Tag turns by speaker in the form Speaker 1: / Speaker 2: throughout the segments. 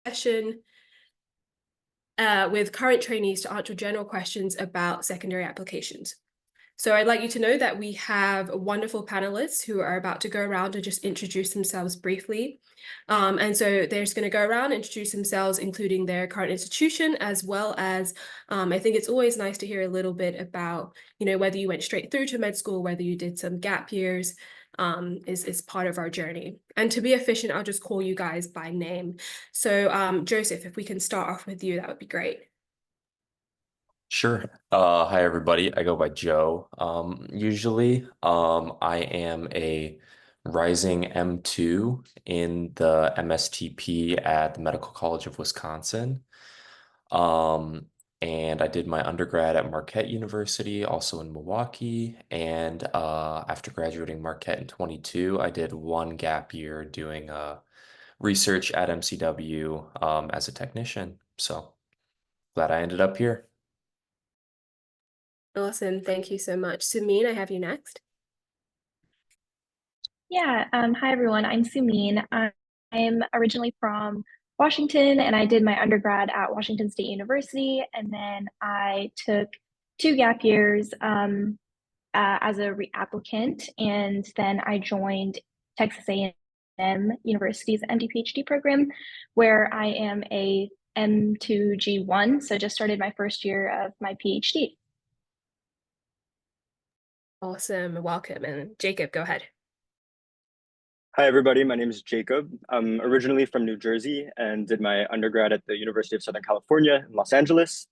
Speaker 1: session with current trainees to answer general questions about secondary applications. So I'd like you to know that we have wonderful panelists who are about to go around and just introduce themselves briefly. And so they're just going to go around, introduce themselves, including their current institution, as well as I think it's always nice to hear a little bit about, whether you went straight through to med school, whether you did some gap years, is part of our journey. And to be efficient, I'll just call you guys by name. So Joseph, if we can start off with you, that would be great.
Speaker 2: Sure. Hi everybody. I go by Joe. Usually, I am a rising M2 in the MSTP at the Medical College of Wisconsin. Um, and I did my undergrad at Marquette University, also in Milwaukee. And after graduating Marquette in 22, I did one gap year doing research at MCW as a technician. So glad I ended up here.
Speaker 1: Awesome. Thank you so much. Samin, I have you next.
Speaker 3: Yeah, hi everyone. I'm Sumin. I'm originally from Washington and I did my undergrad at Washington State University. And then I took 2 gap years as a reapplicant. And then I joined Texas A&M University's MD-PhD program, where I am a M2G1. So just started my first year of my PhD.
Speaker 1: Awesome. Welcome. And Jacob, go ahead.
Speaker 4: Hi, everybody. My name is Jacob. I'm originally from New Jersey and did my undergrad at the University of Southern California in Los Angeles.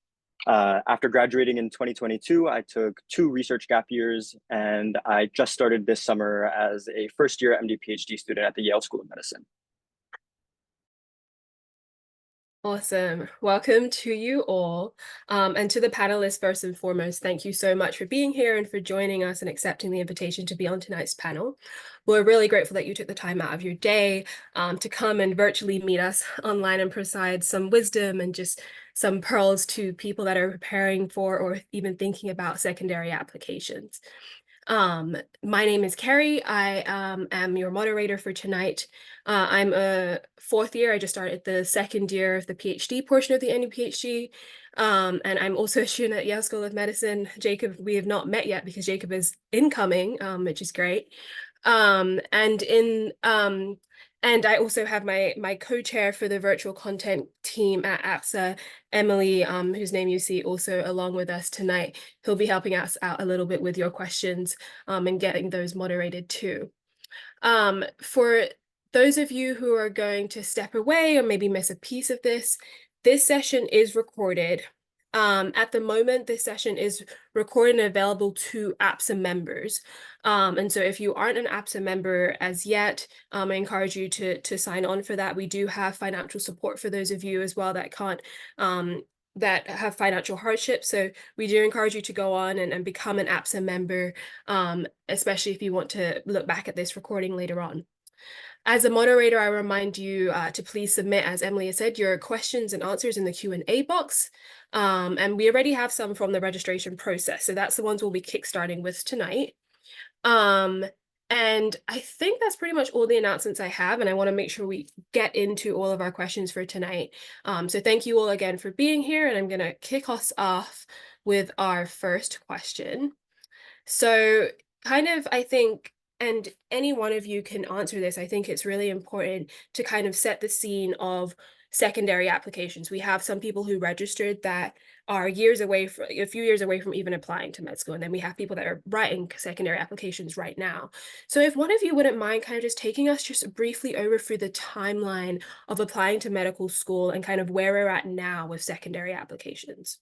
Speaker 4: After graduating in 2022, I took 2 research gap years, and I just started this summer as a first-year MD-PhD student at the Yale School of Medicine.
Speaker 1: Awesome. Welcome to you all. And to the panelists, first and foremost, thank you so much for being here and for joining us and accepting the invitation to be on tonight's panel. We're really grateful that you took the time out of your day to come and virtually meet us online and provide some wisdom and just some pearls to people that are preparing for or even thinking about secondary applications. My name is Carrie. I am your moderator for tonight. I'm a 4th year. I just started the 2nd year of the PhD portion of the NU-PhD. And I'm also a student at Yale School of Medicine. Jacob, we have not met yet because Jacob is incoming, which is great. And I also have my co-chair for the virtual content team at APSA, Emily, whose name you see also along with us tonight. He'll be helping us out a little bit with your questions and getting those moderated too. For those of you who are going to step away or maybe miss a piece of this session is recorded. At the moment, this session is recorded and available to APSA members. And so if you aren't an APSA member as yet, I encourage you to sign on for that. We do have financial support for those of you as well that can't, that have financial hardship. So we do encourage you to go on and become an APSA member, especially if you want to look back at this recording later on. As a moderator, I remind you to please submit, as Emily has said, your questions and answers in the Q&A box. And we already have some from the registration process. So that's the ones we'll be kickstarting with tonight. And I think that's pretty much all the announcements I have. And I want to make sure we get into all of our questions for tonight. So thank you all again for being here. And I'm going to kick us off with our first question. So I think, and any one of you can answer this, I think it's really important to kind of set the scene of secondary applications. We have some people who registered that are a few years away from even applying to med school. And then we have people that are writing secondary applications right now. So if one of you wouldn't mind kind of just taking us just briefly over through the timeline of applying to medical school and kind of where we're at now with secondary applications.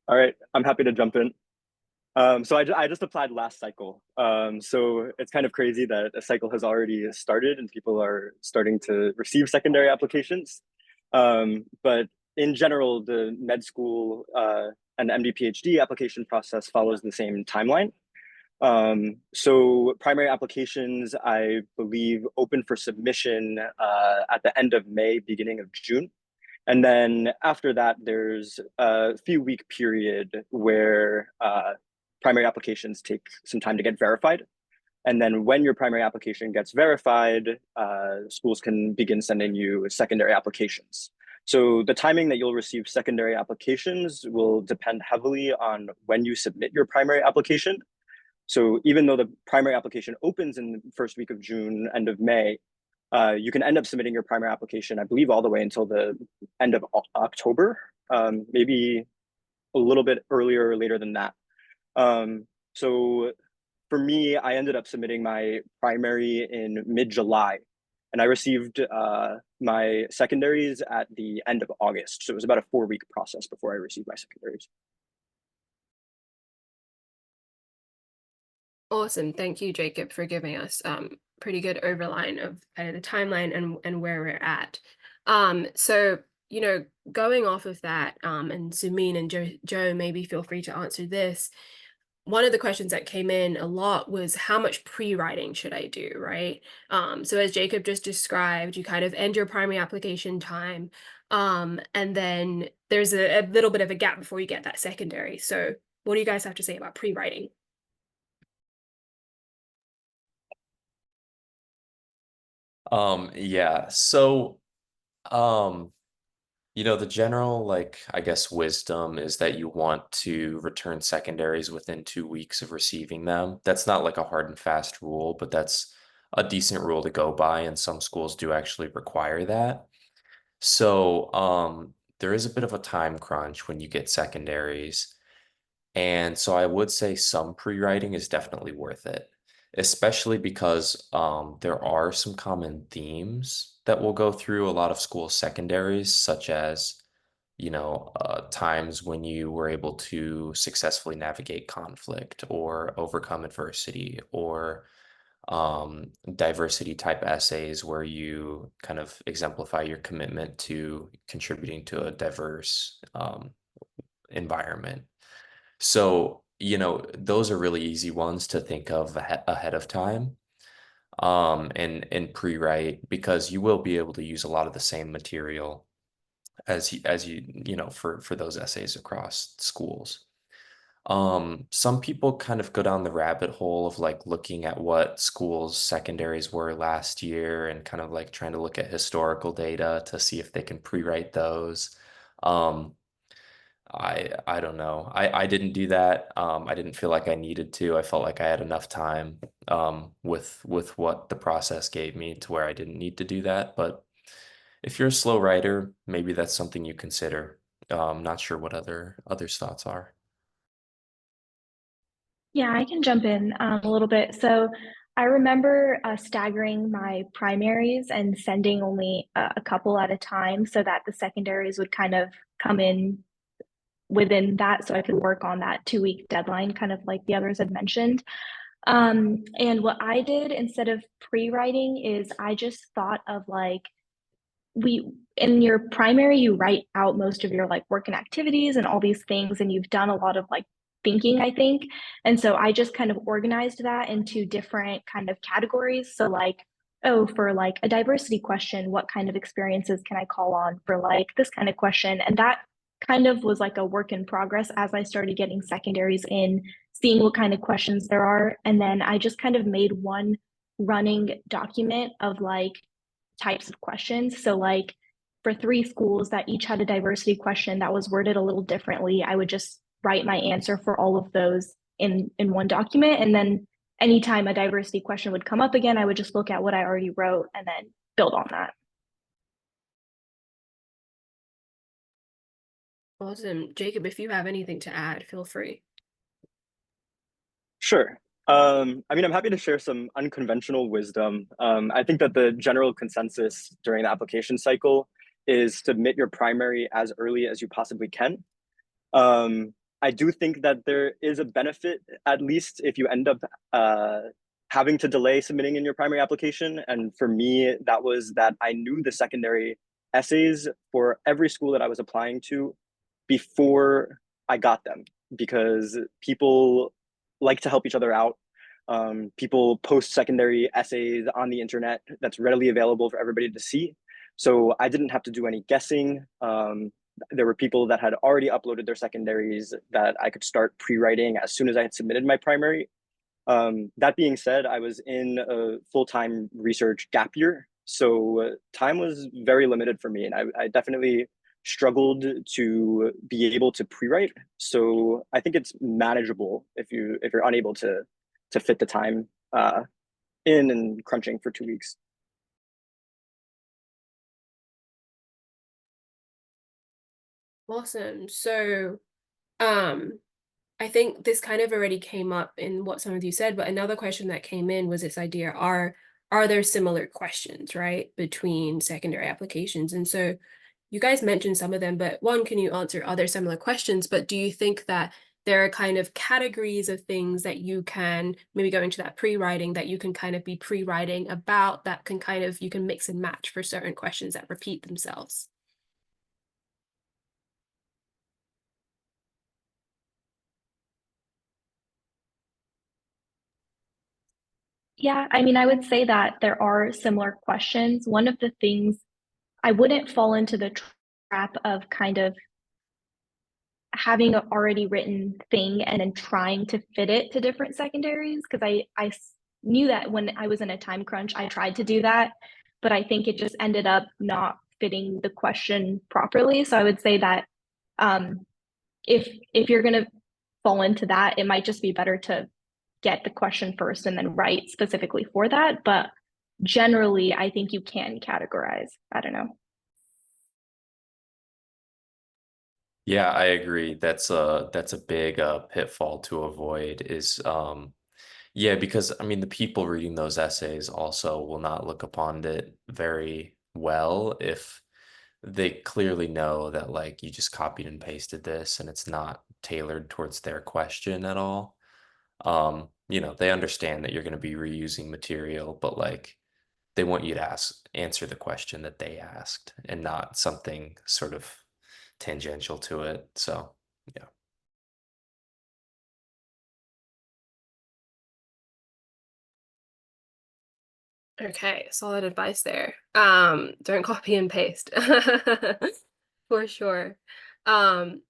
Speaker 4: All right, I'm happy to jump in. So I just applied last cycle. So it's kind of crazy that a cycle has already started and people are starting to receive secondary applications. But in general, the med school and the MD PhD application process follows the same timeline. So primary applications, I believe, open for submission at the end of May, beginning of June. And then after that, there's a few week period where primary applications take some time to get verified. And then when your primary application gets verified, schools can begin sending you secondary applications. So the timing that you'll receive secondary applications will depend heavily on when you submit your primary application. So even though the primary application opens in the first week of June, end of May, you can end up submitting your primary application, I believe, all the way until the end of October, maybe a little bit earlier or later than that. So for me, I ended up submitting my primary in mid-July, and I received my secondaries at the end of August. So it was about a 4-week process before I received my secondaries.
Speaker 1: Awesome. Thank you, Jacob, for giving us pretty good overline of kind of the timeline and where we're at. So, you know, going off of that, and Sumin and Joe, maybe feel free to answer this. One of the questions that came in a lot was how much pre-writing should I do, right? So as Jacob just described, you kind of end your primary application time, and then there's a little bit of a gap before you get that secondary. So what do you guys have to say about pre-writing?
Speaker 2: Yeah. So, you know, the general, like, I guess, wisdom is that you want to return secondaries within 2 weeks of receiving them. That's not like a hard and fast rule, but that's a decent rule to go by, and some schools do actually require that. So, there is a bit of a time crunch when you get secondaries. And so I would say some pre-writing is definitely worth it, especially because there are some common themes that will go through a lot of school secondaries, such as, you know, times when you were able to successfully navigate conflict or overcome adversity, or diversity type essays where you kind of exemplify your commitment to contributing to a diverse environment. So, you know, those are really easy ones to think of ahead of time, and pre-write, because you will be able to use a lot of the same material you know, for those essays across schools. Some people kind of go down the rabbit hole of like looking at what schools' secondaries were last year and kind of like trying to look at historical data to see if they can pre-write those. Um, I don't know. I didn't do that. I didn't feel like I needed to. I felt like I had enough time with what the process gave me to where I didn't need to do that. But if you're a slow writer, maybe that's something you consider. Not sure what others' thoughts are.
Speaker 3: Yeah, I can jump in a little bit. So I remember staggering my primaries and sending only a couple at a time so that the secondaries would kind of come in within that so I could work on that 2-week deadline, kind of like the others had mentioned. And what I did instead of pre-writing is I just thought of like, we in your primary you write out most of your like work and activities and all these things, and you've done a lot of like thinking, I think. And so I just kind of organized that into different kind of categories. So like, oh, for like a diversity question, what kind of experiences can I call on for like this kind of question? And that kind of was like a work in progress as I started getting secondaries in, seeing what kind of questions there are. And then I just kind of made one running document of like types of questions. So like for 3 schools that each had a diversity question that was worded a little differently, I would just write my answer for all of those in one document. And then anytime a diversity question would come up again, I would just look at what I already wrote and then build on that.
Speaker 1: Awesome. Jacob, if you have anything to add, feel free.
Speaker 4: Sure. I mean, I'm happy to share some unconventional wisdom. I think that the general consensus during the application cycle is submit your primary as early as you possibly can. I do think that there is a benefit, at least if you end up having to delay submitting in your primary application. And for me, that was that I knew the secondary essays for every school that I was applying to before I got them, because people like to help each other out. People post secondary essays on the internet that's readily available for everybody to see. So I didn't have to do any guessing. There were people that had already uploaded their secondaries that I could start pre-writing as soon as I had submitted my primary. That being said, I was in a full-time research gap year, so time was very limited for me, and I definitely struggled to be able to pre-write. So I think it's manageable if you're unable to fit the time in and crunching for 2 weeks.
Speaker 1: Awesome. So, um, I think this kind of already came up in what some of you said, but another question that came in was this idea, are there similar questions, right, between secondary applications? And so you guys mentioned some of them, but one, can you answer, are there similar questions? But do you think that there are kind of categories of things that you can maybe go into that pre-writing that you can kind of be pre-writing about that can kind of, you can mix and match for certain questions that repeat themselves?
Speaker 3: Yeah, I mean, I would say that there are similar questions. One of the things I wouldn't fall into the trap of kind of having an already written thing and then trying to fit it to different secondaries because I knew that when I was in a time crunch, I tried to do that, but I think it just ended up not fitting the question properly. So I would say that um, if you're gonna fall into that, it might just be better to get the question first and then write specifically for that. But generally, I think you can categorize. I don't know.
Speaker 2: Yeah, I agree. That's a big pitfall to avoid is yeah, because I mean the people reading those essays also will not look upon it very well if they clearly know that like you just copied and pasted this and it's not tailored towards their question at all. You know, they understand that you're going to be reusing material, but like they want you to answer the question that they asked and not something sort of tangential to it. So, yeah.
Speaker 1: Okay, solid advice there. Don't copy and paste. For sure. Um,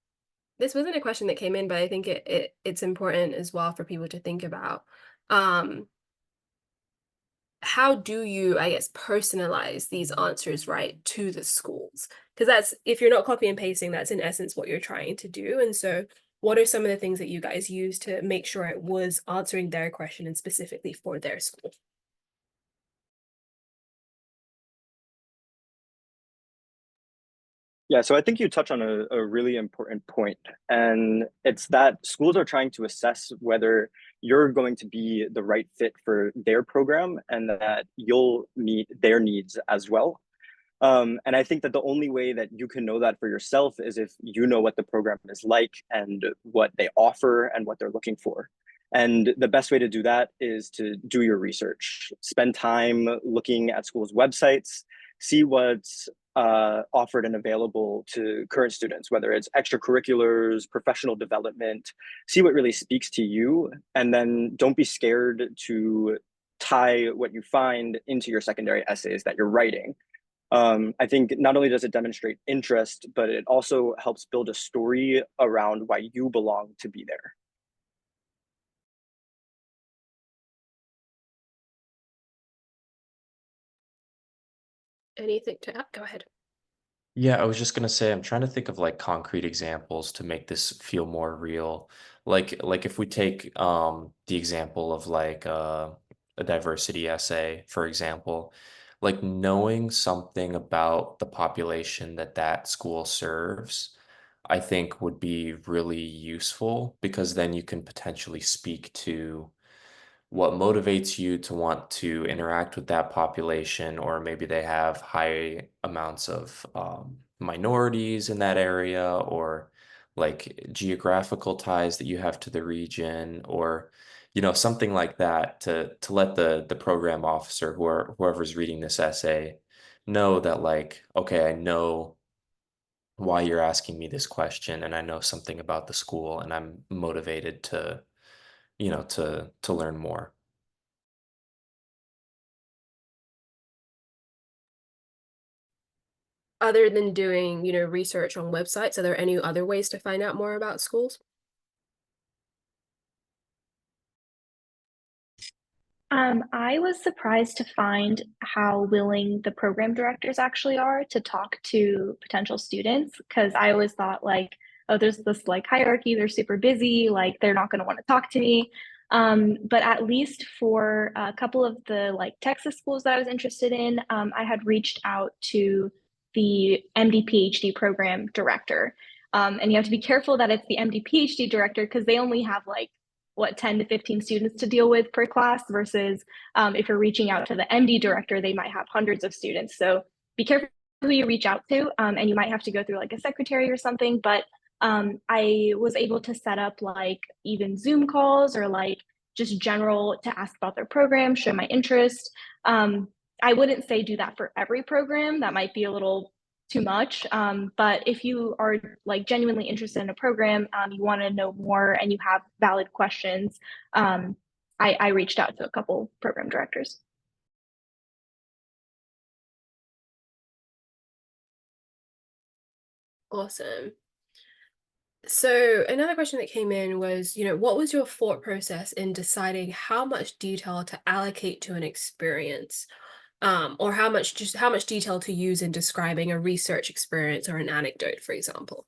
Speaker 1: this wasn't a question that came in, but I think it's important as well for people to think about. Um, how do you, I guess, personalize these answers right to the schools? Because that's, if you're not copy and pasting, that's in essence what you're trying to do. And so what are some of the things that you guys use to make sure it was answering their question and specifically for their school?
Speaker 4: Yeah, so I think you touch on a really important point, and it's that schools are trying to assess whether you're going to be the right fit for their program and that you'll meet their needs as well. And I think that the only way that you can know that for yourself is if you know what the program is like and what they offer and what they're looking for. And the best way to do that is to do your research, spend time looking at schools' websites, see what's offered and available to current students, whether it's extracurriculars, professional development, see what really speaks to you. And then don't be scared to tie what you find into your secondary essays that you're writing. I think not only does it demonstrate interest, but it also helps build a story around why you belong to be there.
Speaker 1: Anything to add? Go ahead.
Speaker 2: Yeah, I was just gonna say I'm trying to think of like concrete examples to make this feel more real. Like if we take the example of like a diversity essay, for example, like knowing something about the population that that school serves, I think would be really useful because then you can potentially speak to what motivates you to want to interact with that population, or maybe they have high amounts of minorities in that area, or like geographical ties that you have to the region, or you know something like that to let the program officer whoever's reading this essay know that like okay, I know why you're asking me this question and I know something about the school and I'm motivated to you know to learn more.
Speaker 1: other than doing, research on websites, are there any other ways to find out more about schools?
Speaker 3: I was surprised to find how willing the program directors actually are to talk to potential students, because I always thought like, oh, there's this like hierarchy, they're super busy, like they're not going to want to talk to me. But at least for a couple of the like Texas schools that I was interested in, I had reached out to the MD PhD program director. And you have to be careful that it's the MD PhD director because they only have like what 10 to 15 students to deal with per class versus if you're reaching out to the MD director, they might have hundreds of students. So be careful who you reach out to, and you might have to go through like a secretary or something. But I was able to set up like even Zoom calls or like just general to ask about their program, show my interest. I wouldn't say do that for every program. That might be a little too much. But if you are like genuinely interested in a program, you want to know more and you have valid questions, I reached out to a couple program directors.
Speaker 1: Awesome. So another question that came in was, what was your thought process in deciding how much detail to allocate to an experience, or how much detail to use in describing a research experience or an anecdote, for example?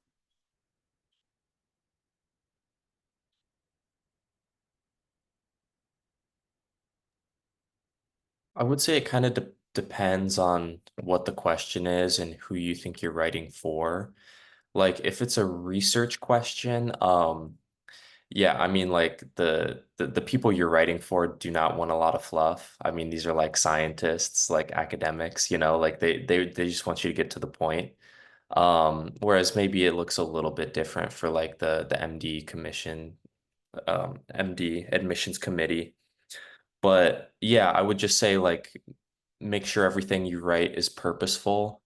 Speaker 2: I would say it kind of de depends on what the question is and who you think you're writing for. Like if it's a research question, yeah, I mean like the people you're writing for do not want a lot of fluff. I mean, these are like scientists, like academics, like they just want you to get to the point. Whereas maybe it looks a little bit different for like the MD commission, MD admissions committee. But yeah, I would just say like make sure everything you write is purposeful.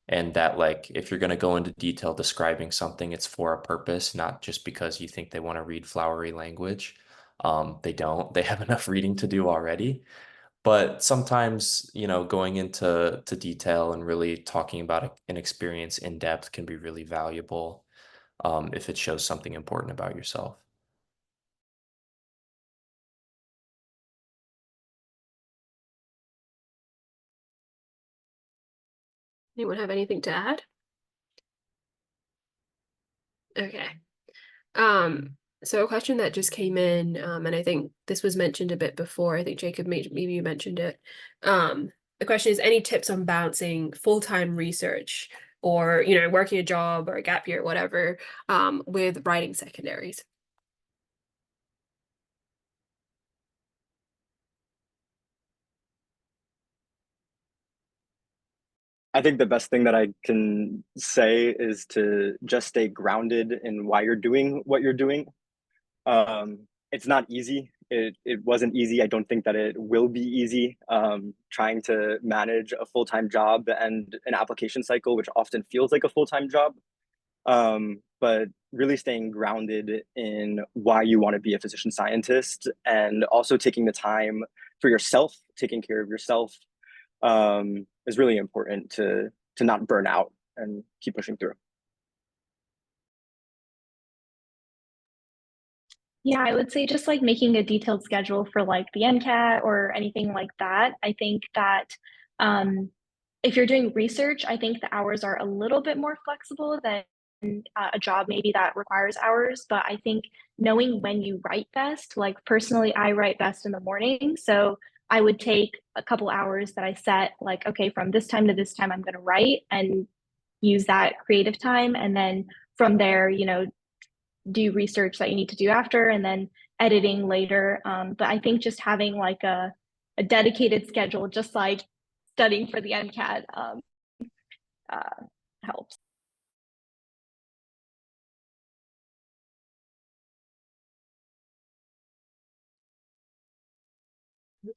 Speaker 2: And that like if you're going to go into detail describing something, it's for a purpose, not just because you think they want to read flowery language. They don't. They have enough reading to do already. But sometimes, going into detail and really talking about an experience in depth can be really valuable, if it shows something important about yourself.
Speaker 1: Anyone have anything to add? Okay. So a question that just came in, and I think this was mentioned a bit before. I think Jacob, maybe you mentioned it. The question is, any tips on balancing full-time research or, working a job or a gap year, whatever, with writing secondaries?
Speaker 4: I think the best thing that I can say is to just stay grounded in why you're doing what you're doing. It's not easy. It wasn't easy. I don't think that it will be easy. Trying to manage a full-time job and an application cycle, which often feels like a full-time job. But really staying grounded in why you want to be a physician scientist and also taking the time for yourself, taking care of yourself, is really important to not burn out and keep pushing through.
Speaker 3: Yeah, I would say just like making a detailed schedule for like the MCAT or anything like that. I think that if you're doing research, I think the hours are a little bit more flexible than a job maybe that requires hours. But I think knowing when you write best, like personally, I write best in the morning. So I would take a couple hours that I set, like, okay, from this time to this time, I'm going to write and use that creative time. And then from there, do research that you need to do after and then editing later. But I think just having like a dedicated schedule, just like studying for the MCAT, uh, helps.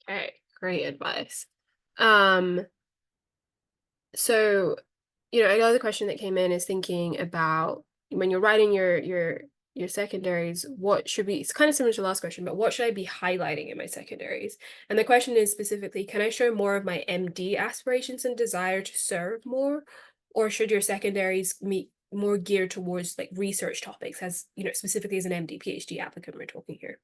Speaker 1: Okay, great advice. Um, so, another question that came in is thinking about when you're writing your your secondaries, what should be, it's kind of similar to the last question, but what should I be highlighting in my secondaries? And the question is specifically, can I show more of my MD aspirations and desire to serve more? Or should your secondaries meet more geared towards like research topics, as you know, specifically as an MD PhD applicant we're talking here?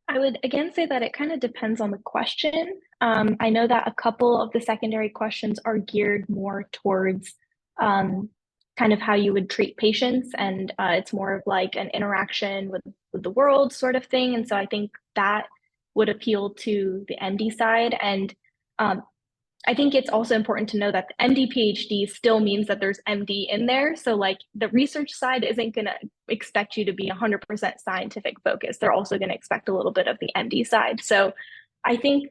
Speaker 3: I would again say that it kind of depends on the question. I know that a couple of the secondary questions are geared more towards um, kind of how you would treat patients, and it's more of like an interaction with the world sort of thing. And so I think that would appeal to the MD side. And um, I think it's also important to know that the MD PhD still means that there's MD in there. So like the research side isn't going to expect you to be 100% scientific focused. They're also going to expect a little bit of the MD side. So I think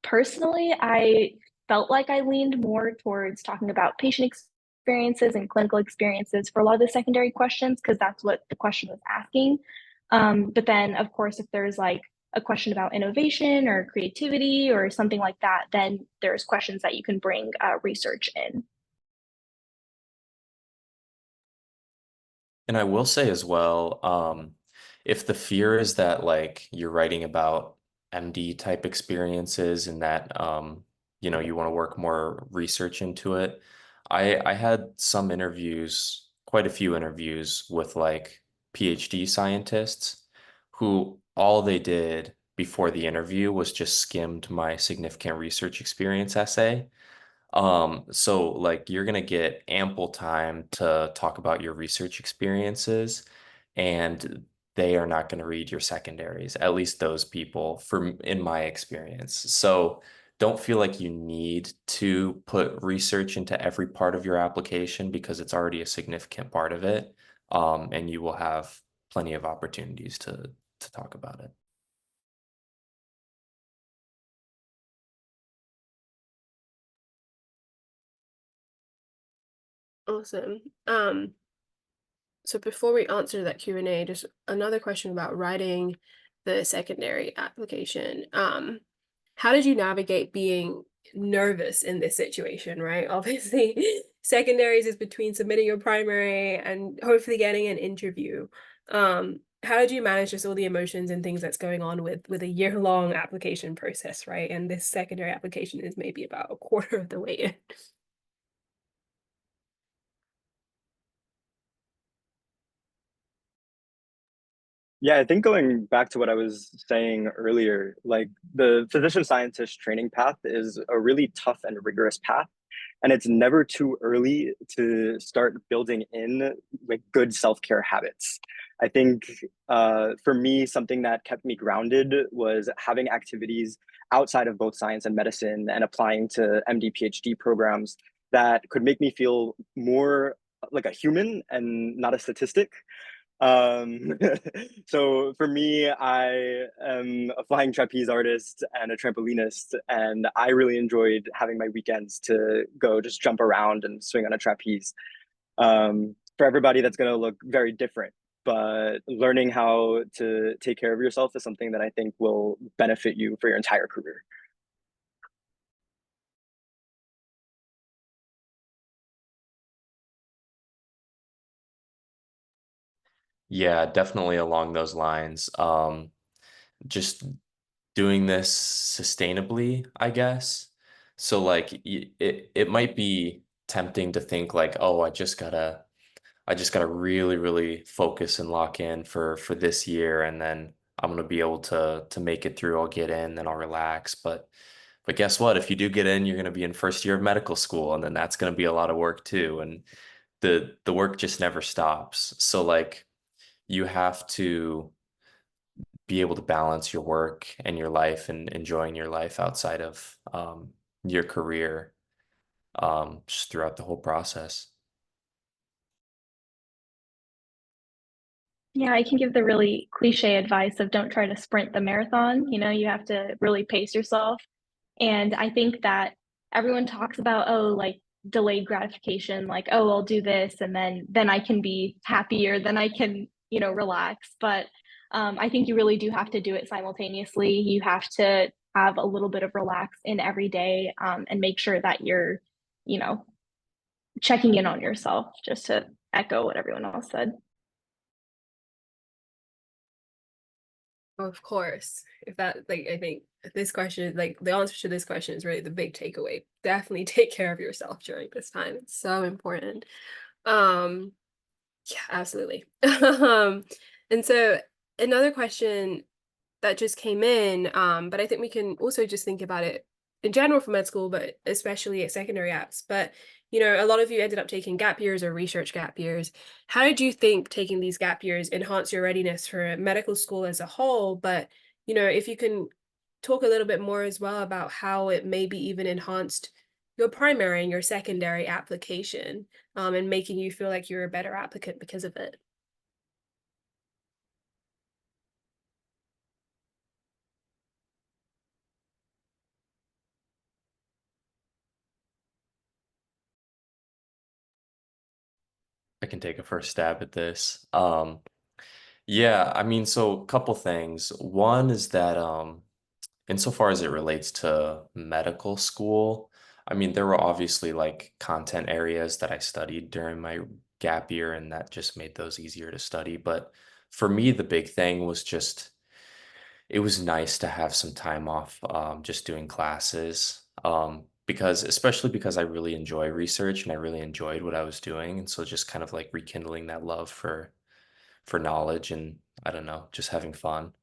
Speaker 3: personally, I felt like I leaned more towards talking about patient experiences and clinical experiences for a lot of the secondary questions, because that's what the question was asking. But then, of course, if there's like a question about innovation or creativity or something like that, then there's questions that you can bring research in.
Speaker 2: And I will say as well, if the fear is that like you're writing about MD type experiences and that you know, you want to work more research into it, I had some interviews, quite a few interviews with like PhD scientists who all they did before the interview was just skimmed my significant research experience essay. So like you're gonna get ample time to talk about your research experiences, and they are not gonna read your secondaries, at least those people, from in my experience. So don't feel like you need to put research into every part of your application because it's already a significant part of it. And you will have plenty of opportunities to talk about it.
Speaker 1: Awesome. So before we answer that Q&A, just another question about writing the secondary application. How did you navigate being nervous in this situation, right? Obviously, secondaries is between submitting your primary and hopefully getting an interview. How did you manage just all the emotions and things that's going on with a year-long application process, right? And this secondary application is maybe about a quarter of the way in.
Speaker 4: Yeah, I think going back to what I was saying earlier, like the physician scientist training path is a really tough and rigorous path. And it's never too early to start building in like good self-care habits. I think for me, something that kept me grounded was having activities outside of both science and medicine and applying to MD, PhD programs that could make me feel more like a human and not a statistic. Um, so for me, I am a flying trapeze artist and a trampolinist, and I really enjoyed having my weekends to go just jump around and swing on a trapeze. For everybody, that's going to look very different, but learning how to take care of yourself is something that I think will benefit you for your entire career.
Speaker 2: Yeah, definitely along those lines. Just doing this sustainably, I guess. So like it might be tempting to think like, oh, I just gotta really, really focus and lock in for this year, and then I'm gonna be able to make it through. I'll get in, then I'll relax. But guess what? If you do get in, you're gonna be in first year of medical school, and then that's gonna be a lot of work too. And the work just never stops. So like you have to be able to balance your work and your life and enjoying your life outside of your career just throughout the whole process.
Speaker 3: Yeah, I can give the really cliche advice of don't try to sprint the marathon. You know, you have to really pace yourself. And I think that everyone talks about, oh, like delayed gratification, like, oh, I'll do this and then I can be happier, then I can, relax. But I think you really do have to do it simultaneously. You have to have a little bit of relax in every day, and make sure that you're, you know, checking in on yourself, just to echo what everyone else said.
Speaker 1: Of course. If that, like, I think this question, like, the answer to this question is really the big takeaway. Definitely take care of yourself during this time. It's so important. Um, yeah, absolutely. And so another question that just came in, but I think we can also just think about it in general for med school, but especially at secondary apps. But a lot of you ended up taking gap years or research gap years. How did you think taking these gap years enhance your readiness for medical school as a whole? But if you can talk a little bit more as well about how it maybe even enhanced your primary and your secondary application, and making you feel like you're a better applicant because of it.
Speaker 2: I can take a first stab at this. Yeah, I mean, so a couple things. One is that insofar as it relates to medical school, I mean, there were obviously like content areas that I studied during my gap year, and that just made those easier to study. But for me, the big thing was just it was nice to have some time off just doing classes. Because especially because I really enjoy research and I really enjoyed what I was doing. And so just kind of like rekindling that love for knowledge and I don't know, just having fun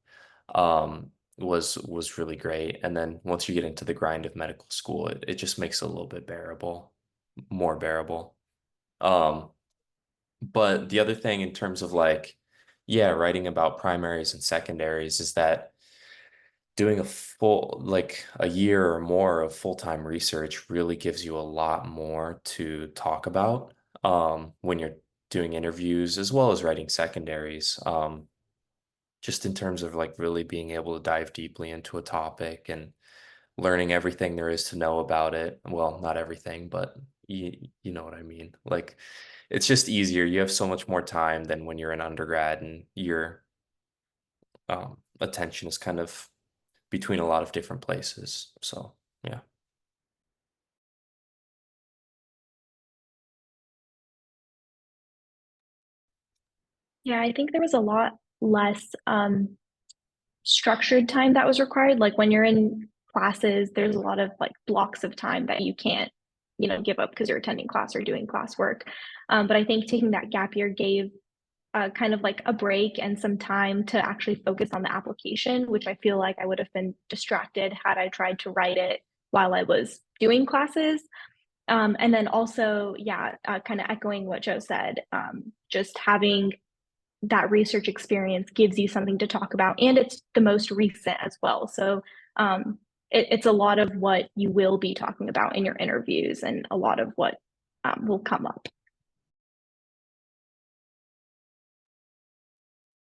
Speaker 2: was really great. And then once you get into the grind of medical school, it just makes it a little bit bearable, more bearable. Um, but the other thing in terms of like, yeah, writing about primaries and secondaries is that doing a full, like a year or more of full-time research really gives you a lot more to talk about when you're doing interviews as well as writing secondaries. Just in terms of like really being able to dive deeply into a topic and learning everything there is to know about it. Well, not everything, but you know what I mean. Like it's just easier. You have so much more time than when you're an undergrad and your attention is kind of between a lot of different places. So, yeah.
Speaker 3: Yeah, I think there was a lot less structured time that was required. Like when you're in classes, there's a lot of like blocks of time that you can't, give up because you're attending class or doing classwork. But I think taking that gap year gave kind of like a break and some time to actually focus on the application, which I feel like I would have been distracted had I tried to write it while I was doing classes. And then also, yeah, kind of echoing what Joe said, just having that research experience gives you something to talk about, and it's the most recent as well. So it's a lot of what you will be talking about in your interviews, and a lot of what will come up.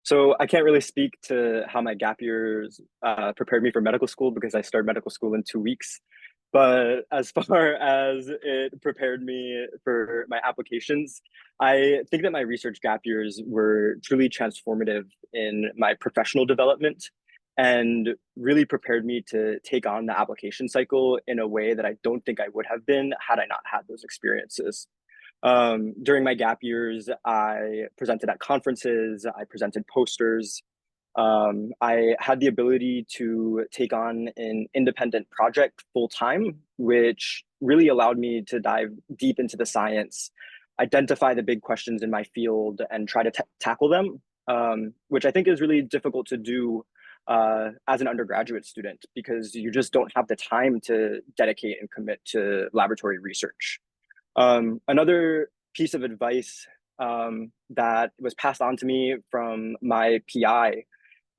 Speaker 4: So I can't really speak to how my gap years prepared me for medical school because I started medical school in 2 weeks. But as far as it prepared me for my applications, I think that my research gap years were truly transformative in my professional development and really prepared me to take on the application cycle in a way that I don't think I would have been had I not had those experiences. During my gap years, I presented at conferences, I presented posters. I had the ability to take on an independent project full time, which really allowed me to dive deep into the science, identify the big questions in my field, and try to tackle them, which I think is really difficult to do as an undergraduate student because you just don't have the time to dedicate and commit to laboratory research. Another piece of advice that was passed on to me from my PI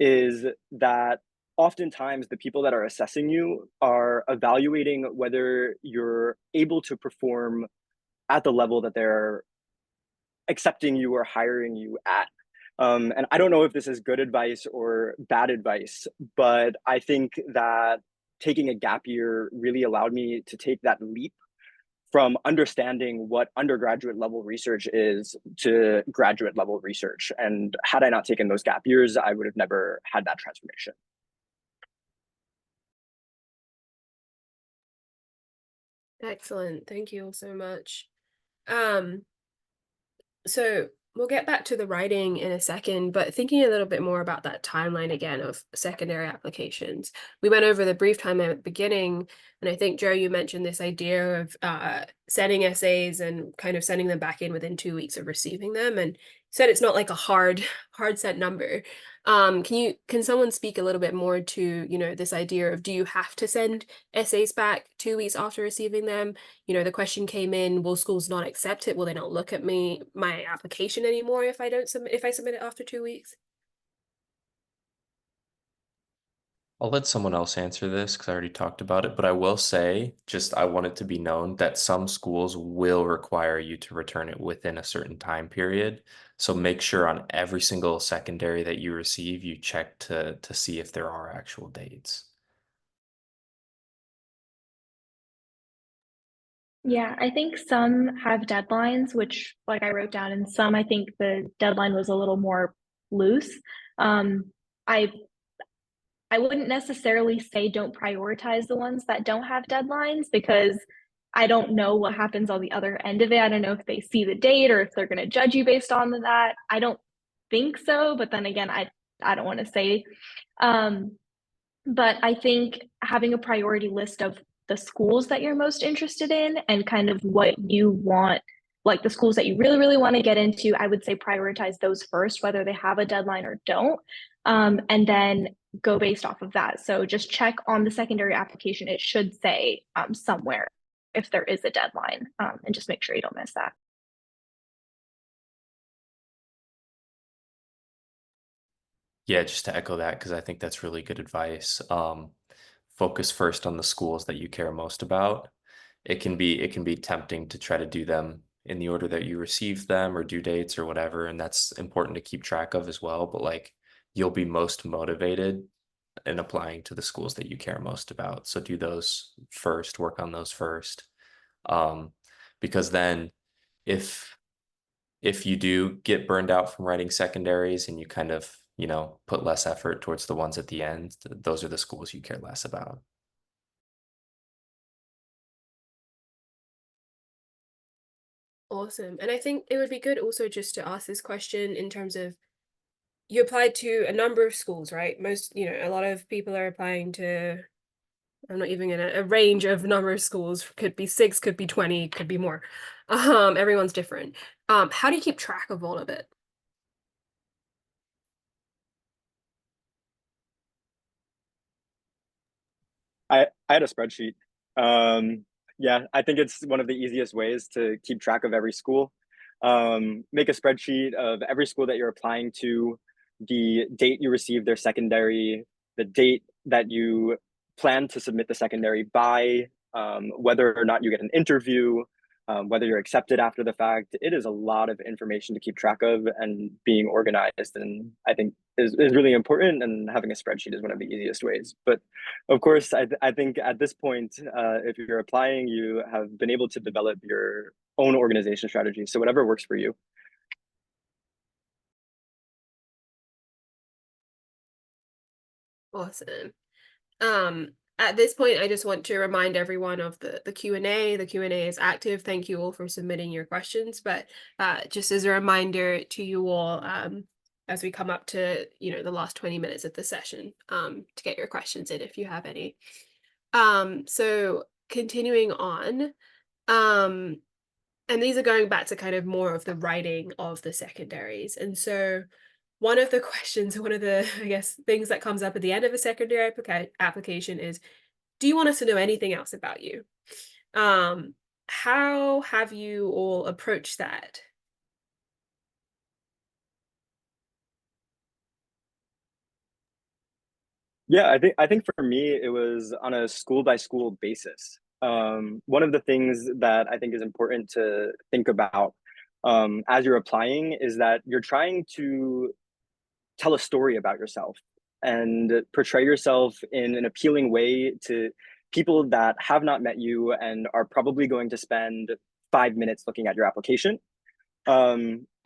Speaker 4: is that oftentimes the people that are assessing you are evaluating whether you're able to perform at the level that they're accepting you or hiring you at. And I don't know if this is good advice or bad advice, but I think that taking a gap year really allowed me to take that leap from understanding what undergraduate level research is to graduate level research. And had I not taken those gap years, I would have never had that transformation.
Speaker 1: Excellent. Thank you all so much. So we'll get back to the writing in a second, but thinking a little bit more about that timeline again of secondary applications. We went over the brief timeline at the beginning, and I think, Joe, you mentioned this idea of sending essays and kind of sending them back in within 2 weeks of receiving them, and said it's not like a hard set number. Can someone speak a little bit more to, this idea of, do you have to send essays back 2 weeks after receiving them? The question came in, will schools not accept it? Will they not look at my application anymore if I submit it after 2 weeks?
Speaker 2: I'll let someone else answer this because I already talked about it, but I will say, I want it to be known that some schools will require you to return it within a certain time period. So make sure on every single secondary that you receive, you check to see if there are actual dates.
Speaker 3: Yeah, I think some have deadlines, which like I wrote down, and some I think the deadline was a little more loose. Um, I I wouldn't necessarily say don't prioritize the ones that don't have deadlines because I don't know what happens on the other end of it. I don't know if they see the date or if they're going to judge you based on that. I don't think so, but then again, I don't want to say. Um, but I think having a priority list of the schools that you're most interested in and kind of what you want, like the schools that you really, really want to get into, I would say prioritize those first, whether they have a deadline or don't. And then go based off of that. So just check on the secondary application. It should say somewhere if there is a deadline, and just make sure you don't miss that.
Speaker 2: Yeah, just to echo that, because I think that's really good advice. Focus first on the schools that you care most about. It can be tempting to try to do them in the order that you receive them or due dates or whatever, and that's important to keep track of as well. But like, you'll be most motivated in applying to the schools that you care most about. So do those first, work on those first. Um, because then if you do get burned out from writing secondaries and you kind of, put less effort towards the ones at the end, those are the schools you care less about.
Speaker 1: Awesome. And I think it would be good also just to ask this question in terms of, you applied to a number of schools, right? A lot of people are applying to, I'm not even gonna, a range of number of schools, could be 6, could be 20, could be more. Everyone's different. How do you keep track of all of it?
Speaker 4: I had a spreadsheet. Yeah, I think it's one of the easiest ways to keep track of every school. Make a spreadsheet of every school that you're applying to, the date you receive their secondary, the date that you plan to submit the secondary by, whether or not you get an interview, whether you're accepted after the fact. It is a lot of information to keep track of, and being organized, and I think is really important, and having a spreadsheet is one of the easiest ways. But of course, I think at this point, if you're applying, you have been able to develop your own organization strategy. So whatever works for you.
Speaker 1: Awesome. At this point, I just want to remind everyone of the Q&A. The Q&A is active. Thank you all for submitting your questions. But just as a reminder to you all, as we come up to, the last 20 minutes of the session, to get your questions in if you have any. So continuing on, and these are going back to kind of more of the writing of the secondaries. And so one of the questions, one of the, I guess, things that comes up at the end of a secondary application is, do you want us to know anything else about you? How have you all approached that?
Speaker 4: Yeah, I think for me it was on a school by school basis. One of the things that I think is important to think about as you're applying is that you're trying to tell a story about yourself and portray yourself in an appealing way to people that have not met you and are probably going to spend 5 minutes looking at your application.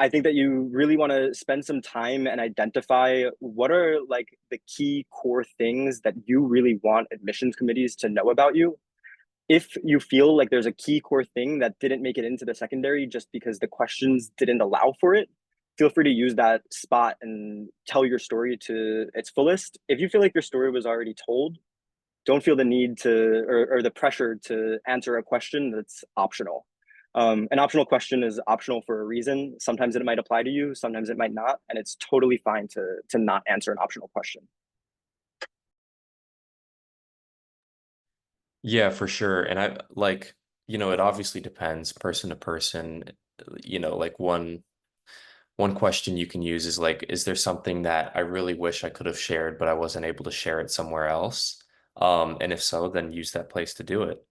Speaker 4: I think that you really want to spend some time and identify what are like the key core things that you really want admissions committees to know about you. If you feel like there's a key core thing that didn't make it into the secondary just because the questions didn't allow for it, feel free to use that spot and tell your story to its fullest. If you feel like your story was already told, don't feel the need to or the pressure to answer a question that's optional. An optional question is optional for a reason. Sometimes it might apply to you, sometimes it might not, and it's totally fine to not answer an optional question.
Speaker 2: Yeah, for sure. And I like, it obviously depends person to person. Like one question you can use is like, is there something that I really wish I could have shared, but I wasn't able to share it somewhere else? And if so, then use that place to do it.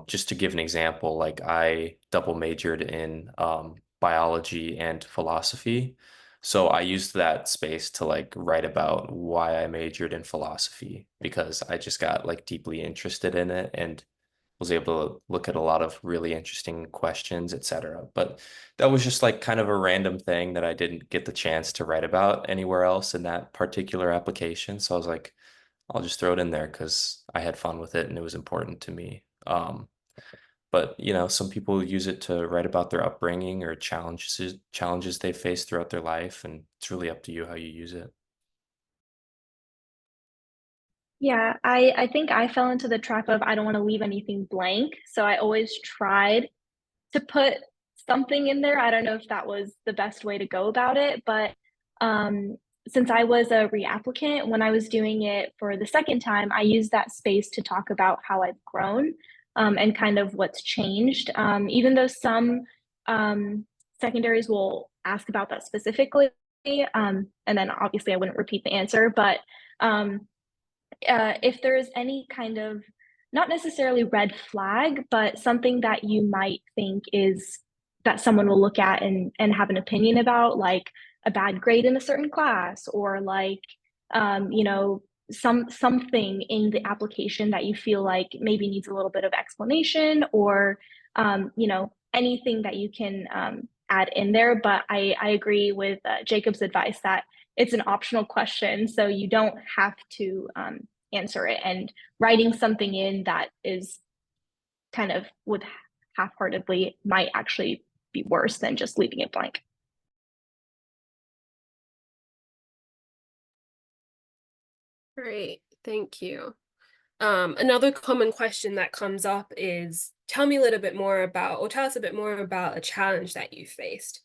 Speaker 2: Just to give an example, like I double majored in biology and philosophy. So I used that space to like write about why I majored in philosophy because I just got like deeply interested in it and was able to look at a lot of really interesting questions, etc. But that was just like kind of a random thing that I didn't get the chance to write about anywhere else in that particular application. So I was like, I'll just throw it in there because I had fun with it and it was important to me. But some people use it to write about their upbringing or challenges they face throughout their life, and it's really up to you how you use it.
Speaker 3: Yeah, I think I fell into the trap of I don't want to leave anything blank. So I always tried to put something in there. I don't know if that was the best way to go about it, but um, since I was a reapplicant, when I was doing it for the second time, I used that space to talk about how I've grown and kind of what's changed. Even though some secondaries will ask about that specifically, and then obviously I wouldn't repeat the answer, but um, if there is any kind of not necessarily red flag, but something that you might think is that someone will look at and have an opinion about, like a bad grade in a certain class, or like something in the application that you feel like maybe needs a little bit of explanation, or anything that you can add in there. But I agree with Jacob's advice that it's an optional question, so you don't have to answer it. And writing something in that is kind of with half-heartedly might actually be worse than just leaving it blank.
Speaker 1: Great, thank you. Another common question that comes up is, tell me a little bit more about, or tell us a bit more about a challenge that you faced.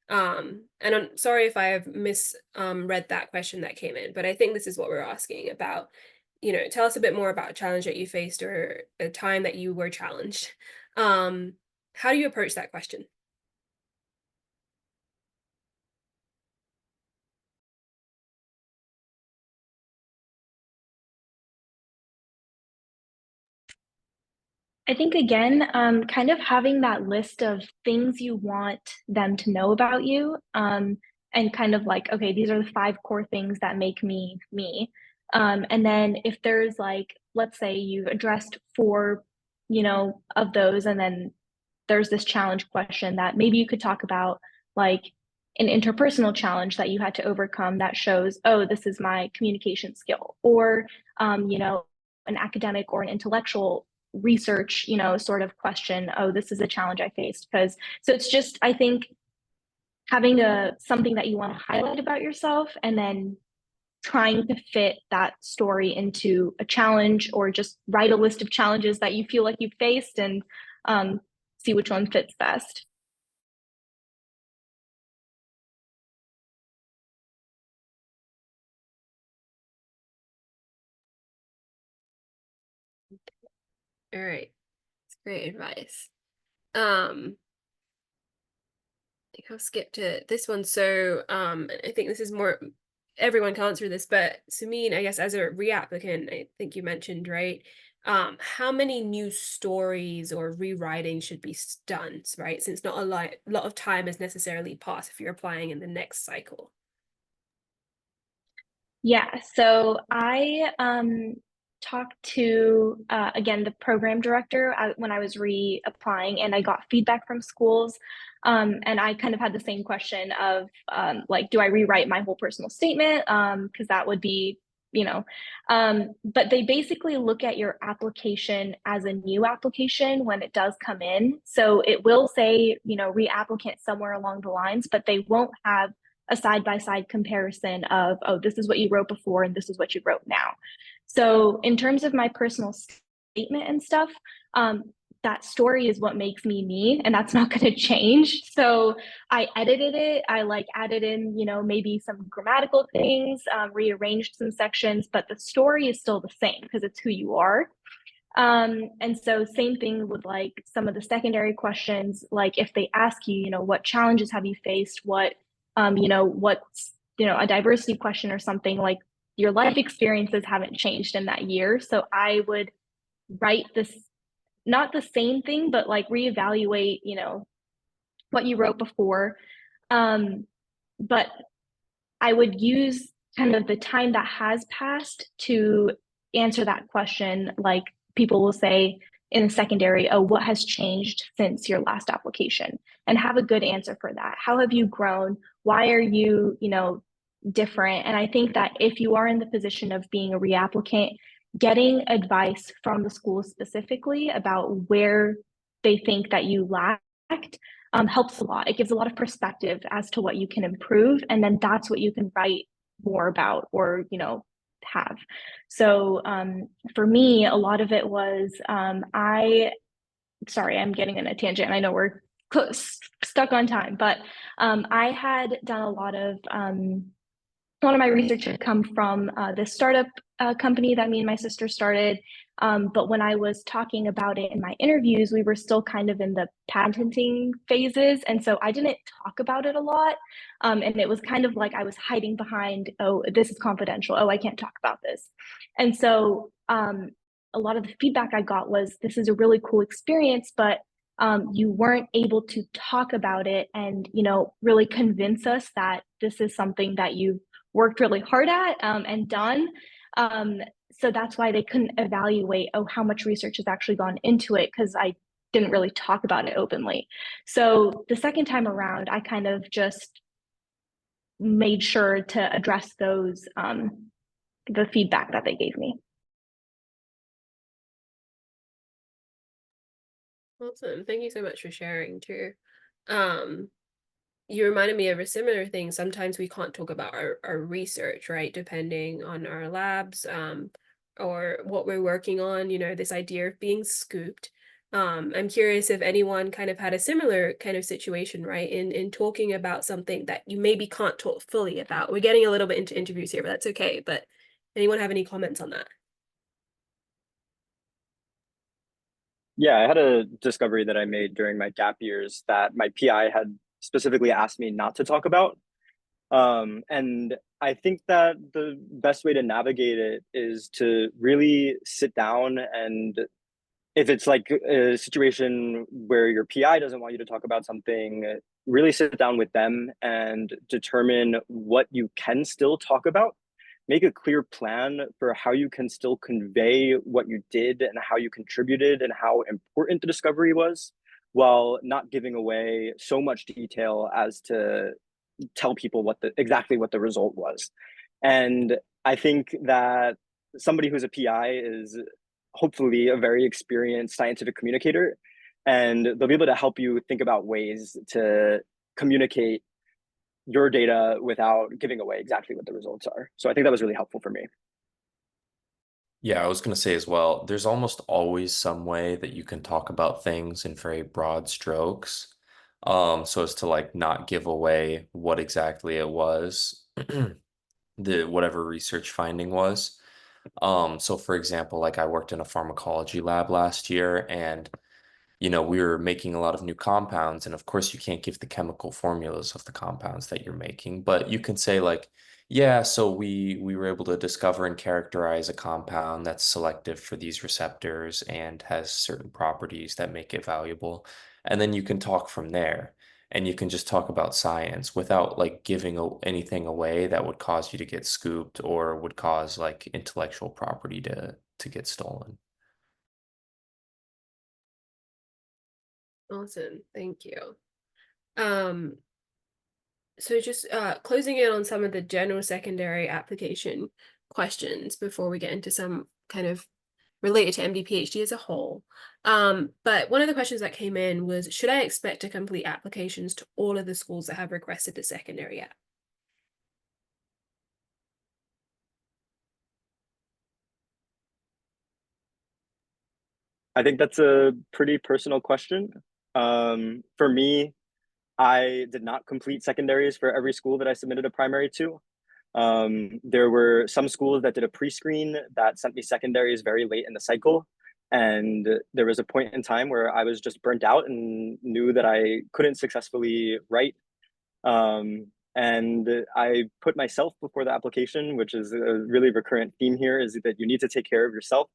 Speaker 1: And I'm sorry if I have misread that question that came in, but I think this is what we're asking about. Tell us a bit more about a challenge that you faced or a time that you were challenged. How do you approach that question?
Speaker 3: I think again, kind of having that list of things you want them to know about you, and kind of like, okay, these are the 5 core things that make me me. And then if there's like, let's say you've addressed 4, of those, and then there's this challenge question that maybe you could talk about, like an interpersonal challenge that you had to overcome that shows, oh, this is my communication skill, or an academic or an intellectual research, sort of question, oh, this is a challenge I faced. Because so it's just, I think, having something that you want to highlight about yourself and then trying to fit that story into a challenge, or just write a list of challenges that you feel like you've faced and see which one fits best.
Speaker 1: All right, it's great advice. I think I'll skip to this one. So I think this is more, everyone can answer this, but Sumin, I guess as a reapplicant, I think you mentioned, right? How many new stories or rewriting should be done, right? Since not a lot of time is necessarily passed if you're applying in the next cycle.
Speaker 3: Yeah, so I talked to, again, the program director when I was reapplying, and I got feedback from schools. And I kind of had the same question of like, do I rewrite my whole personal statement? Because that would be, you know, but they basically look at your application as a new application when it does come in. So it will say, reapplicant somewhere along the lines, but they won't have a side-by-side comparison of, oh, this is what you wrote before and this is what you wrote now. So in terms of my personal statement and stuff, that story is what makes me me, and that's not going to change. So I edited it. I like added in, maybe some grammatical things, rearranged some sections, but the story is still the same because it's who you are. And so same thing with like some of the secondary questions, like if they ask you, what challenges have you faced? What's, a diversity question or something, like your life experiences haven't changed in that year. So I would write this, not the same thing, but like reevaluate, what you wrote before. But I would use kind of the time that has passed to answer that question. Like people will say in a secondary, oh, what has changed since your last application? And have a good answer for that. How have you grown? Why are you, different? And I think that if you are in the position of being a reapplicant, getting advice from the school specifically about where they think that you lacked helps a lot. It gives a lot of perspective as to what you can improve, and then that's what you can write more about or have. So for me, a lot of it was sorry, I'm getting in a tangent. I know we're stuck on time, but I had done a lot of my research had come from this startup company that me and my sister started. But when I was talking about it in my interviews, we were still kind of in the patenting phases. And so I didn't talk about it a lot. And it was kind of like I was hiding behind, oh, this is confidential. Oh, I can't talk about this. And so a lot of the feedback I got was, this is a really cool experience, but you weren't able to talk about it and, really convince us that this is something that you've worked really hard at and done. So that's why they couldn't evaluate, oh, how much research has actually gone into it, because I didn't really talk about it openly. So the second time around, I kind of just made sure to address those, the feedback that they gave me.
Speaker 1: Awesome. Thank you so much for sharing too. You reminded me of a similar thing. Sometimes we can't talk about our research, right? Depending on our labs, or what we're working on, this idea of being scooped. I'm curious if anyone kind of had a similar kind of situation, right? In talking about something that you maybe can't talk fully about. We're getting a little bit into interviews here, but that's okay. But anyone have any comments on that?
Speaker 4: Yeah, I had a discovery that I made during my gap years that my PI had specifically asked me not to talk about. And I think that the best way to navigate it is to really sit down, and if it's like a situation where your PI doesn't want you to talk about something, really sit down with them and determine what you can still talk about. Make a clear plan for how you can still convey what you did and how you contributed and how important the discovery was, while not giving away so much detail as to tell people exactly what the result was. And I think that somebody who's a PI is hopefully a very experienced scientific communicator, and they'll be able to help you think about ways to communicate your data without giving away exactly what the results are. So I think that was really helpful for me.
Speaker 2: Yeah, I was going to say as well, there's almost always some way that you can talk about things in very broad strokes, so as to like not give away what exactly it was, the whatever research finding was. So for example, like I worked in a pharmacology lab last year, and we were making a lot of new compounds, and of course you can't give the chemical formulas of the compounds that you're making, but you can say like, yeah, so we were able to discover and characterize a compound that's selective for these receptors and has certain properties that make it valuable. And then you can talk from there, and you can just talk about science without like giving anything away that would cause you to get scooped or would cause like intellectual property to get stolen.
Speaker 1: Awesome. Thank you. So just closing in on some of the general secondary application questions before we get into some kind of related to MD PhD as a whole. But one of the questions that came in was, should I expect to complete applications to all of the schools that have requested the secondary app?
Speaker 4: I think that's a pretty personal question. For me, I did not complete secondaries for every school that I submitted a primary to. There were some schools that did a pre-screen that sent me secondaries very late in the cycle. And there was a point in time where I was just burnt out and knew that I couldn't successfully write. And I put myself before the application, which is a really recurrent theme here, is that you need to take care of yourself.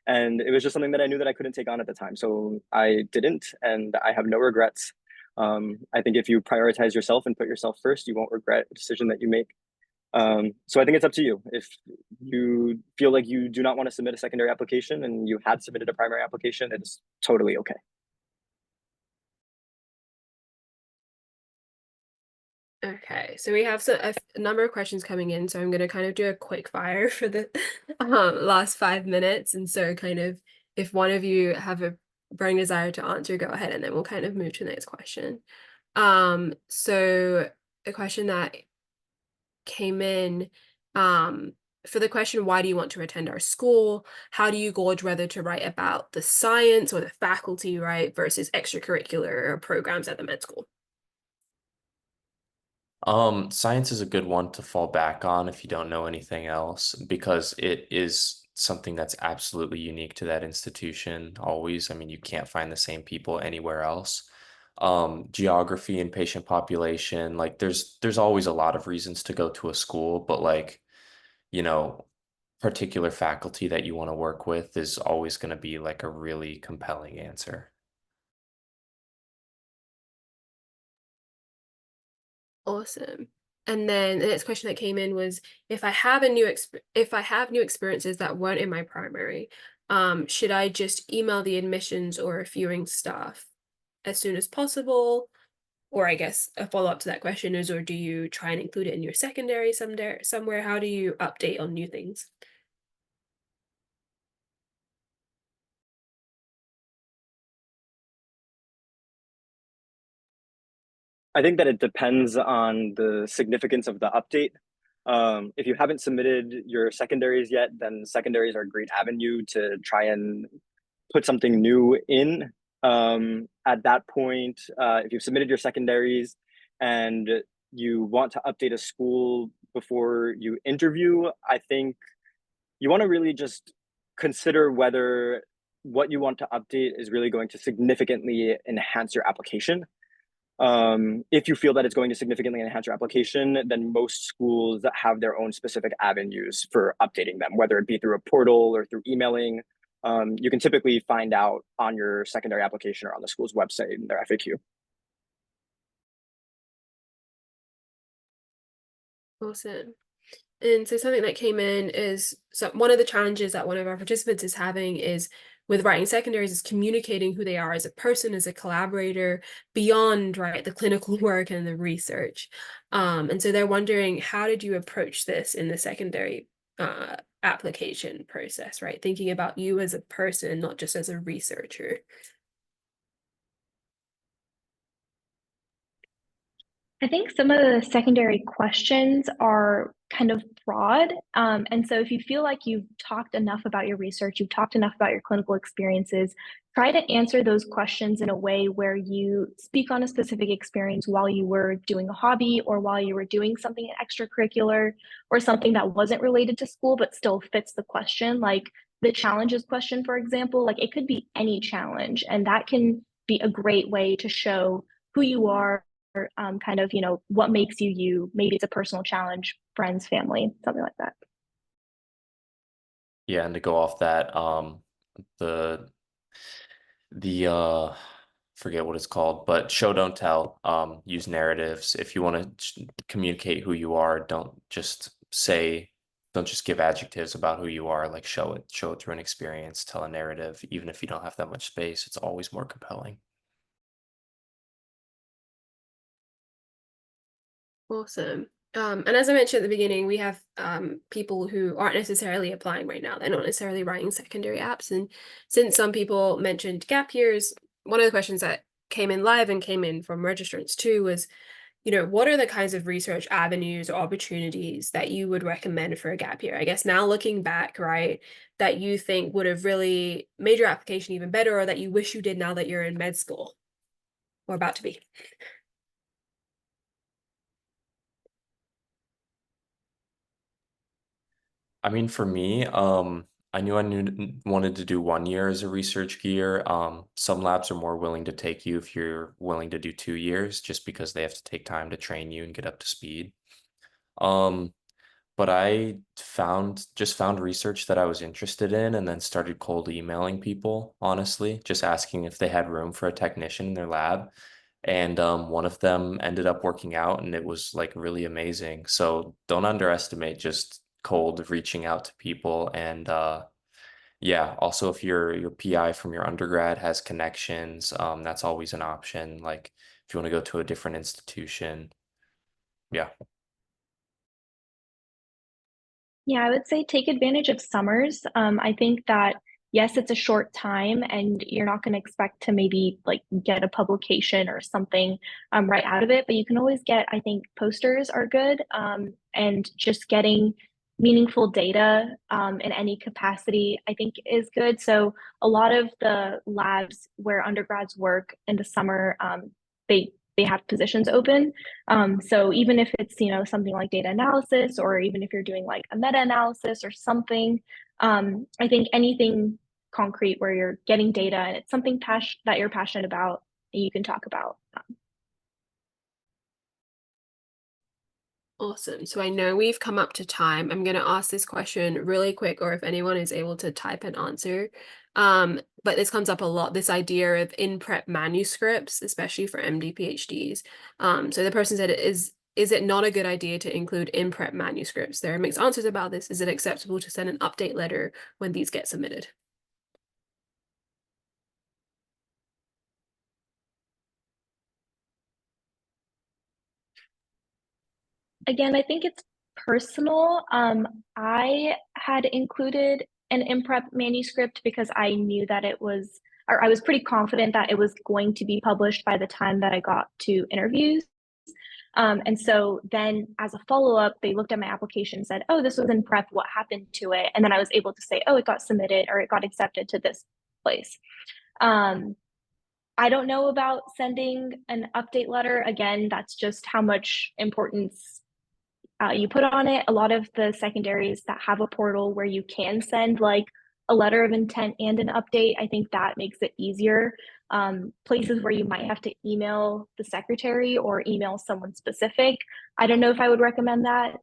Speaker 4: And it was just something that I knew that I couldn't take on at the time. So I didn't, and I have no regrets. I think if you prioritize yourself and put yourself first, you won't regret a decision that you make. So I think it's up to you. If you feel like you do not want to submit a secondary application and you had submitted a primary application, it is totally okay.
Speaker 1: Okay, so we have a number of questions coming in, so I'm going to kind of do a quick fire for the last 5 minutes. And so kind of if one of you have a burning desire to answer, go ahead, and then we'll kind of move to the next question. So a question that came in for the question, why do you want to attend our school? How do you gauge whether to write about the science or the faculty, right, versus extracurricular programs at the med school?
Speaker 2: Science is a good one to fall back on if you don't know anything else, because it is something that's absolutely unique to that institution always. I mean, you can't find the same people anywhere else. Geography and patient population, like there's always a lot of reasons to go to a school, but like, you know, particular faculty that you want to work with is always going to be like a really compelling answer.
Speaker 1: Awesome. And then the next question that came in was, if I have new experiences that weren't in my primary, should I just email the admissions or reviewing staff as soon as possible? Or I guess a follow-up to that question is, or do you try and include it in your secondary somewhere? How do you update on new things?
Speaker 4: I think that it depends on the significance of the update. If you haven't submitted your secondaries yet, then secondaries are a great avenue to try and put something new in. At that point, if you've submitted your secondaries and you want to update a school before you interview, I think you want to really just consider whether what you want to update is really going to significantly enhance your application. If you feel that it's going to significantly enhance your application, then most schools have their own specific avenues for updating them, whether it be through a portal or through emailing. You can typically find out on your secondary application or on the school's website in their FAQ.
Speaker 1: Awesome. And so something that came in is, so one of the challenges that one of our participants is having is with writing secondaries is communicating who they are as a person, as a collaborator, beyond, right, the clinical work and the research. And so they're wondering, how did you approach this in the secondary application process, right? Thinking about you as a person, not just as a researcher.
Speaker 3: I think some of the secondary questions are kind of broad. And so if you feel like you've talked enough about your research, you've talked enough about your clinical experiences, try to answer those questions in a way where you speak on a specific experience while you were doing a hobby or while you were doing something extracurricular or something that wasn't related to school but still fits the question. Like the challenges question, for example, like it could be any challenge, and that can be a great way to show who you are, kind of, what makes you you. Maybe it's a personal challenge, friends, family, something like that.
Speaker 2: Yeah, and to go off that, the the forget what it's called, but show don't tell. Use narratives. If you want to communicate who you are, don't just say don't just give adjectives about who you are, like show it through an experience, tell a narrative. Even if you don't have that much space, it's always more compelling.
Speaker 1: Awesome. And as I mentioned at the beginning, we have people who aren't necessarily applying right now. They're not necessarily writing secondary apps. And since some people mentioned gap years, one of the questions that came in live and came in from registrants too was, what are the kinds of research avenues or opportunities that you would recommend for a gap year? I guess now looking back, right, that you think would have really made your application even better, or that you wish you did now that you're in med school or about to be.
Speaker 2: I mean, for me, I knew wanted to do 1 year as a research gear. Some labs are more willing to take you if you're willing to do 2 years, just because they have to take time to train you and get up to speed. Um, but I just found research that I was interested in and then started cold emailing people, honestly, just asking if they had room for a technician in their lab. And one of them ended up working out, and it was like really amazing. So don't underestimate just cold reaching out to people. And yeah, also if your PI from your undergrad has connections, that's always an option. Like if you want to go to a different institution. Yeah.
Speaker 3: Yeah, I would say take advantage of summers. I think that yes, it's a short time and you're not going to expect to maybe like get a publication or something right out of it, but you can always get, I think posters are good, and just getting meaningful data in any capacity, I think is good. So a lot of the labs where undergrads work in the summer, they have positions open. So even if it's, something like data analysis, or even if you're doing like a meta-analysis or something, I think anything concrete where you're getting data and it's something that you're passionate about and you can talk about.
Speaker 1: Awesome. So I know we've come up to time. I'm going to ask this question really quick, or if anyone is able to type an answer. But this comes up a lot, this idea of in-prep manuscripts, especially for MD PhDs. So the person said, is it not a good idea to include in-prep manuscripts? There are mixed answers about this. Is it acceptable to send an update letter when these get submitted?
Speaker 3: Again, I think it's personal. I had included an in-prep manuscript because I knew that or I was pretty confident that it was going to be published by the time that I got to interviews. And so then as a follow-up, they looked at my application and said, oh, this was in prep, what happened to it? And then I was able to say, oh, it got submitted or it got accepted to this place. I don't know about sending an update letter. Again, that's just how much importance you put on it. A lot of the secondaries that have a portal where you can send like a letter of intent and an update, I think that makes it easier. Places where you might have to email the secretary or email someone specific, I don't know if I would recommend that.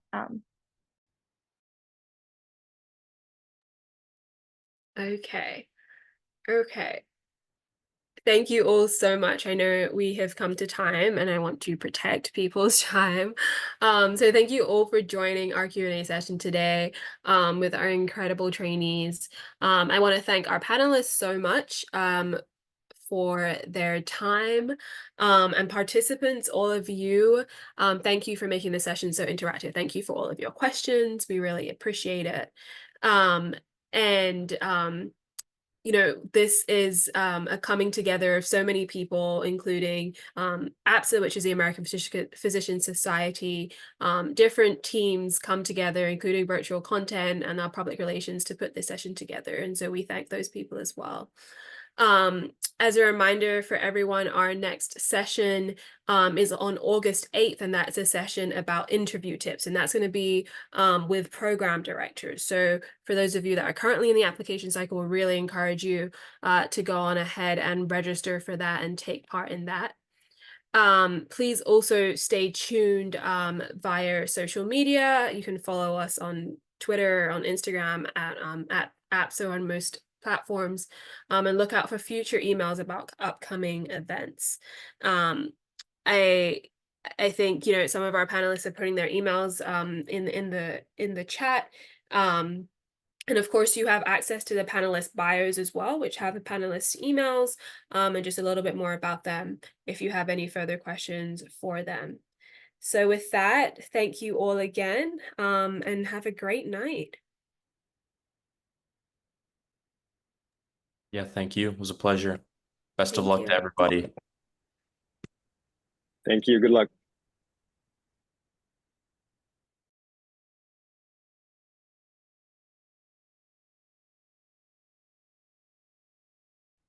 Speaker 1: Okay. Okay. Thank you all so much. I know we have come to time and I want to protect people's time. So thank you all for joining our Q&A session today with our incredible trainees. I want to thank our panelists so much for their time, and participants, all of you. Thank you for making the session so interactive. Thank you for all of your questions. We really appreciate it. This is a coming together of so many people, including APSA, which is the American Physician Society. Different teams come together, including virtual content and our public relations, to put this session together. And so we thank those people as well. As a reminder for everyone, our next session is on August 8th, and that's a session about interview tips, and that's going to be with program directors. So for those of you that are currently in the application cycle, we really encourage you to go on ahead and register for that and take part in that. Please also stay tuned via social media. You can follow us on Twitter, on Instagram, at APSA on most platforms, and look out for future emails about upcoming events. I think some of our panelists are putting their emails in the chat. And of course, you have access to the panelist bios as well, which have the panelist emails and just a little bit more about them if you have any further questions for them. So with that, thank you all again and have a great night.
Speaker 2: Yeah, thank you. It was a pleasure. Best of
Speaker 1: Thank
Speaker 2: luck to
Speaker 1: you.
Speaker 2: everybody.
Speaker 4: Thank you. Good luck.